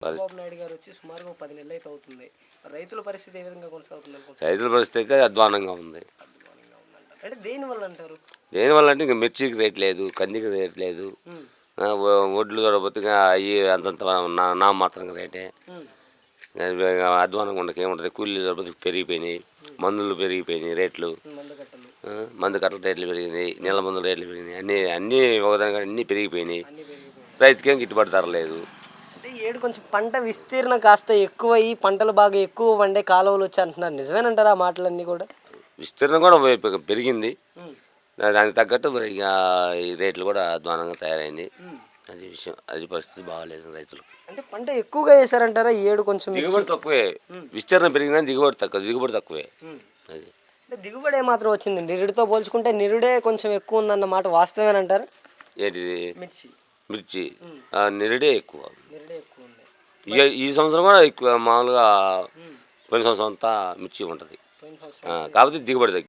చంద్రబాబు నాయుడు గారు వచ్చి సుమారుగా ఒక 10 నెలలు అయితే అవుతుంది. రైతుల పరిస్థితి ఏ విధంగా కొనసాగుతుంది అనుకుంటున్నారు? రైతుల పరిస్థితి అయితే అధ్వానంగా ఉంది. అధ్వానంగా ఉందంట. అంటే దేనివల్ల అంటారు? దేనివల్ల అంటే ఇంకా మిర్చికి రేట్ లేదు, కందికి రేట్ లేదు, హ్మ్. ఒడ్లు దొరకపోతే అవి అంతంత నామమాత్రంగా రేటే. హ్మ్. అధ్వానంగా ఉండక ఏముంటుంది, కూలీలు దొరకపోతే పెరిగిపోయినాయి, మందులు పెరిగిపోయినాయి రేట్లు, మందు కట్టలు మందు కట్టల రేట్లు పెరిగినాయి, నీళ్ళ మందుల రేట్లు పెరిగినాయి, అన్నీ ఒకదానిగా అన్నీ పెరిగిపోయినాయి. అన్నీ పెరిగిపోయాయి. రైతుకేం గిట్టుబాటు ధర లేదు. అంటే ఈ ఏడు కొంచెం పంట విస్తీర్ణం కాస్త ఎక్కువయ్యి పంటలు బాగా ఎక్కువ పండే కాలువలు వచ్చి అంటున్నారు. నిజమేనంటారా ఆ మాటలన్నీ కూడా? విస్తీర్ణం కూడా పెరిగింది. హ్మ్. దానికి తగ్గట్టు మరి ఇక ఈ రేట్లు కూడా అధ్వానంగా తయారైంది. హ్మ్. అది విషయం, అది పరిస్థితి బాగాలేదు రైతులు. అంటే పంట ఎక్కువగా వేసారంటారా ఈ ఏడు? కొంచెం దిగుబడి తక్కువే, హ్మ్. విస్తీర్ణం పెరిగిందని దిగుబడి తక్కువే. హ్మ్. అది అంటే దిగుబడి ఏమాత్రం వచ్చింది? నిరుడితో పోల్చుకుంటే నిరుడే కొంచెం ఎక్కువ ఉందన్న మాట వాస్తవేనంటారా? ఏంటిది మిర్చి మిర్చి, హ్మ్. నిరుడే ఎక్కువ. నిరుడే ఎక్కువ ఉంది. ఈ సంవత్సరం కూడా ఎక్కువ, మామూలుగా హ్మ్. పోయిన సంవత్సరం అంతా మిర్చి ఉంటుంది. పోయిన సంవత్సరం కాకపోతే దిగుబడి తగ్గింది.